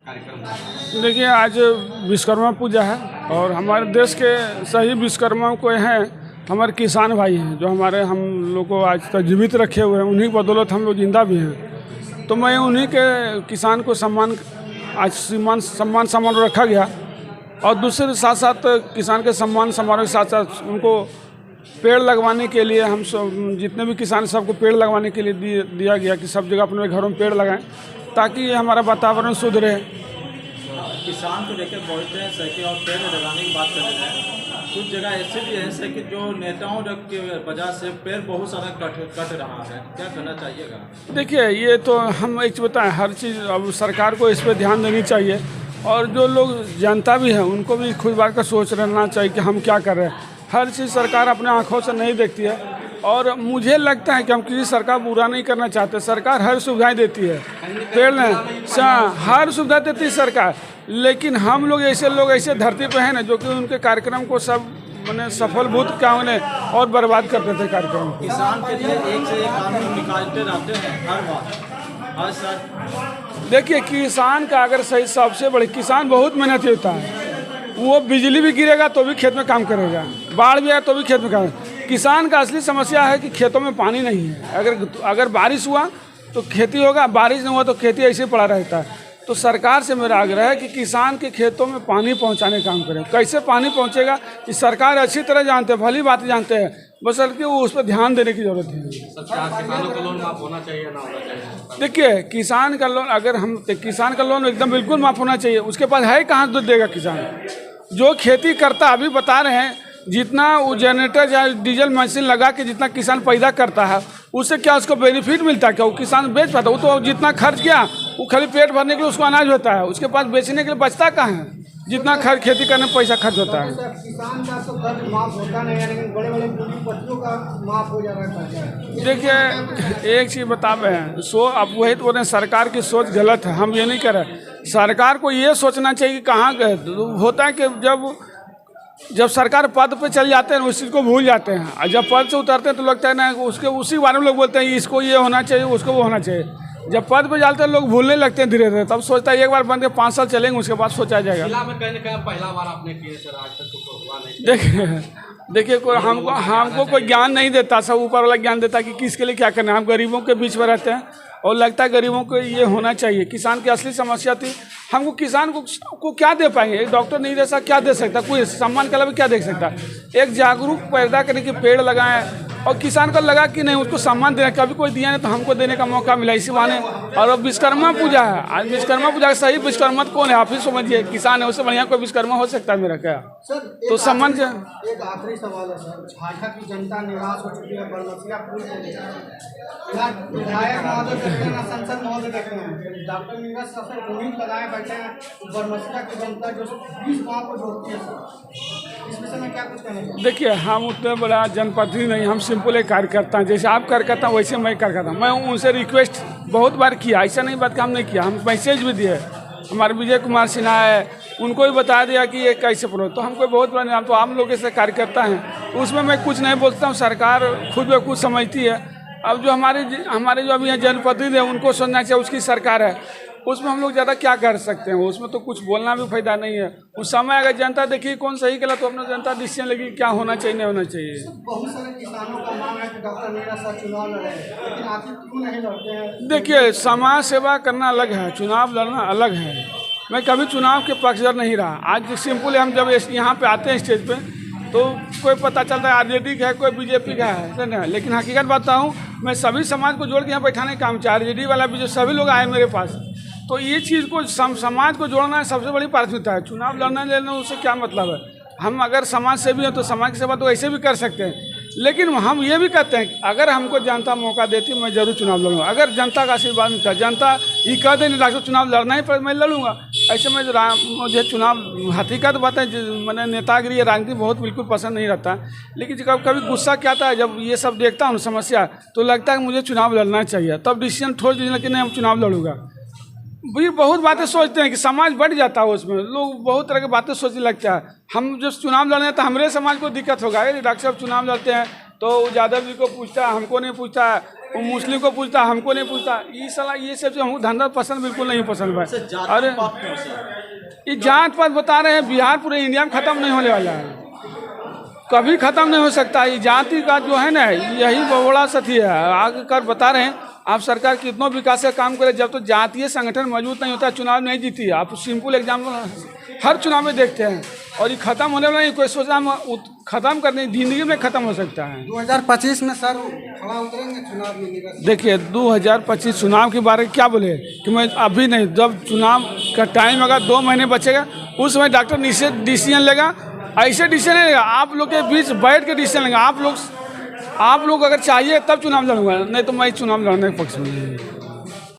कार्यक्रम? देखिए, आज विश्वकर्मा पूजा है और हमारे देश के सही विश्वकर्मा को हैं हमारे किसान भाई हैं, जो हमारे हम लोग को आज तक जीवित रखे हुए हैं। उन्हीं की बदौलत हम लोग जिंदा भी हैं। तो मैं उन्हीं के किसान को आज सम्मान समारोह रखा गया और दूसरे साथ साथ किसान के सम्मान समारोह के साथ साथ उनको पेड़ लगवाने के लिए हम सब जितने भी किसान सबको पेड़ लगवाने के लिए दिया गया कि सब जगह अपने घरों में पेड़ लगाएं ताकि हमारा वातावरण शुद्ध रहे। किसान को लेकर बोलते हैं सर और पेड़ लगाने की बात कर रहे हैं। कुछ जगह ऐसे भी है सर कि जो नेताओं के वजह से पेड़ बहुत सारा कट रहा है, क्या करना चाहिएगा? देखिए, ये तो हम एक चीज़ बताएं, हर चीज़ अब सरकार को इस पर ध्यान देनी चाहिए और जो लोग जनता भी है उनको भी खुद बार का सोच रहना चाहिए कि हम क्या कर रहे हैं। हर चीज़ सरकार अपने आँखों से नहीं देखती है और मुझे लगता है कि हम किसी सरकार बुरा नहीं करना चाहते। सरकार हर सुविधाएं देती है, पेड़ नहीं हर सुविधा देती है सरकार, लेकिन हम लोग ऐसे धरती पे हैं ना जो कि उनके कार्यक्रम को सब मैंने सफलभूत क्या उन्हें और बर्बाद कर देते कार्यक्रम। किसान के लिए एक से एक कानून निकालते रहते हैं हर बार हर साल। देखिए, किसान का अगर सही सबसे बड़े किसान बहुत मेहनती होता है। वो बिजली भी गिरेगा तो भी खेत में काम करेगा, बाढ़ भी आए तो भी खेत में काम। किसान का असली समस्या है कि खेतों में पानी नहीं है। अगर बारिश हुआ तो खेती होगा, बारिश नहीं हुआ तो खेती ऐसे पड़ा रहता है। तो सरकार से मेरा आग्रह है कि किसान के खेतों में पानी पहुंचाने का काम करें। कैसे पानी पहुंचेगा कि सरकार अच्छी तरह जानते हैं, भली बात जानते हैं, बस कि वो उस पर ध्यान देने की जरूरत है। किसानों का लोन माफ होना चाहिए ना होना चाहिए? देखिए, किसान का लोन किसान का लोन एकदम बिल्कुल माफ होना चाहिए। उसके पास है कहाँ दूध देगा किसान? जो खेती करता अभी बता रहे हैं, जितना वो जनरेटर या डीजल मशीन लगा के जितना किसान पैदा करता है उससे क्या उसको बेनिफिट मिलता है? क्या वो किसान बेच पाता? वो तो जितना खर्च किया वो खाली पेट भरने के लिए उसको अनाज होता है, उसके पास बेचने के लिए बचता कहाँ है? जितना खेती करने में पैसा खर्च होता है। किसान का तो कर्ज माफ होता नहीं है, लेकिन बड़े बड़े पूंजीपतियों का माफ हो जा रहा है। देखिए, एक चीज़ बता रहे हैं, अब वही तो बोल रहे हैं सरकार की सोच गलत है। हम ये नहीं कर रहे। सरकार को ये सोचना चाहिए कि कहाँ गए होता है कि जब सरकार पद पे चल जाते हैं उस चीज़ को भूल जाते हैं और जब पद से उतरते हैं तो लगता है ना उसी बारे में लोग बोलते हैं इसको ये होना चाहिए, उसको वो होना चाहिए। जब पद पे जाते हैं लोग भूलने लगते हैं धीरे धीरे, तब सोचता है एक बार बन के 5 साल चलेंगे उसके बाद सोचा जाएगा। पहला बार आपने किए सर, आज तक तो हुआ नहीं। देखिए कोई हमको कोई ज्ञान नहीं देता, सब ऊपर वाला ज्ञान देता कि किसके लिए क्या करना है। हम गरीबों के बीच में रहते हैं और लगता है गरीबों को ये होना चाहिए। किसान की असली समस्या थी, हमको किसान को क्या दे पाएंगे? एक डॉक्टर नहीं दे सकता, क्या दे सकता? कोई सम्मान के अलावा क्या दे सकता? एक जागरूक पैदा करने के पेड़ लगाएं और किसान को लगा कि नहीं उसको सम्मान देना, कभी कोई दिया नहीं तो हमको देने का मौका मिला इसी बहाने। और अब विश्वकर्मा पूजा है, आज विश्वकर्मा पूजा का सही विश्वकर्मा कौन है? आप ही समझिए, किसान है, उससे बढ़िया कोई विश्वकर्मा हो सकता है मेरा क्या? तो सम्मान एक आखिरी सवाल है सर, झाझा की जनता निराश हो चुकी है बरमसिया पुल को लेकर। विधायक महोदय देखते हैं, संसद महोदय देखते हैं, डॉक्टर नीरज सर उम्मीद लगाए बैठे हैं बरमसिया की जनता जो 20 गाँव को जोड़ती है सर, इस विषय में क्या कुछ कहना चाहिए? देखिए, हम उतने बड़ा जनप्रतिनिधि नहीं, हम सिंपल एक कार्यकर्ता हैं। जैसे आप कार्यकर्ता हैं वैसे मैं कार्यकर्ता हूँ। मैं उनसे रिक्वेस्ट बहुत बार किया, ऐसा नहीं बात कि हम नहीं किया, हम मैसेज भी दिए। हमारे विजय कुमार सिन्हा है, उनको भी बता दिया कि ये कैसे प्रो, तो हमको बहुत बड़ा नाम, तो हम लोग ऐसे कार्यकर्ता हैं, उसमें मैं कुछ नहीं बोलता हूँ। सरकार खुद ब खुद समझती है। अब जो हमारे जो अभी यहाँ जनप्रतिनिधि है उनको सुनना चाहिए, उसकी सरकार है, उसमें हम लोग ज़्यादा क्या कर सकते हैं? उसमें तो कुछ बोलना भी फायदा नहीं है। उस समय अगर जनता देखिए कौन सही गलत तो अपना जनता डिसीजन लगी क्या होना चाहिए नहीं होना चाहिए। बहुत सारे किसानों का मांग है कि डॉक्टर नीरज सर चुनाव लड़े, लेकिन आखिर क्यों नहीं लड़ते हैं? देखिए, समाज सेवा करना अलग है, चुनाव लड़ना अलग है। मैं कभी चुनाव के पक्षधर नहीं रहा। आज सिंपल हम जब यहाँ पे आते हैं स्टेज पे तो कोई पता चलता है आरजेडी का है, कोई बीजेपी का है ना, लेकिन हकीकत बताऊँ मैं सभी समाज को जोड़ के यहाँ बैठाने का काम चाह, आरजेडी वाला भी जो सभी लोग आए मेरे पास, तो ये चीज़ को समाज को जोड़ना सबसे बड़ी प्राथमिकता है। चुनाव लड़ना लेना उससे क्या मतलब है? हम अगर समाज सेवी हैं तो समाज की सेवा तो ऐसे भी कर सकते हैं, लेकिन हम ये भी कहते हैं कि अगर हमको जनता मौका देती मैं जरूर चुनाव लड़ूंगा। अगर जनता का आशीर्वाद मिलता है, जनता ये कह दे नहीं डॉक्टर चुनाव लड़ना ही पर मैं लड़ूंगा, ऐसे में मुझे चुनाव हकीकत बात है। मैंने नेतागिरी राजनीति बहुत बिल्कुल पसंद नहीं रहता, लेकिन जब कभी गुस्सा क्या आता है जब ये सब देखता हूँ समस्या, तो लगता है कि मुझे चुनाव लड़ना चाहिए, तब डिसीजन ठोस दीजिए कि नहीं हम चुनाव लड़ूंगा। भी बहुत बातें सोचते हैं कि समाज बढ़ जाता है, उसमें लोग बहुत तरह की बातें सोचने लगता है। हम जब चुनाव लड़ रहे हैं तो हमारे समाज को दिक्कत होगा। डॉक्टर साहब चुनाव लड़ते हैं तो यादव जी को पूछता है, हमको नहीं पूछता है, वो मुस्लिम को पूछता, हमको नहीं पूछता। ये साला ये सब हमको धंधा पसंद बिल्कुल नहीं पसंद भाई। अरे ये जात पात बता रहे हैं, बिहार पूरे इंडिया में ख़त्म नहीं होने वाला है, कभी ख़त्म नहीं हो सकता। ये जाति का जो है ना, यही बड़ा सती है। आगे कर बता रहे हैं, आप सरकार कितना विकास का काम करे, जब तो जातीय संगठन मजबूत नहीं होता चुनाव नहीं जीती। आप सिंपल एग्जाम्पल हर चुनाव में देखते हैं। और ये ख़त्म होने वाला नहीं, कोई सोचा हम ख़त्म करने, ज़िंदगी में ख़त्म हो सकता है। 2025 में सर खड़ा उतरेंगे चुनाव में? देखिए 2025 चुनाव के बारे में क्या बोले कि मैं अभी नहीं, जब चुनाव का टाइम अगर 2 महीने बचेगा उस समय डॉक्टर डिसीजन लेगा। ऐसे डिसीजन नहीं लेगा, आप लोग के बीच बैठ के डिसीजन लेंगे। आप लोग अगर चाहिए तब चुनाव लड़ूंगा, नहीं तो मैं चुनाव लड़ने के पक्ष में नहीं।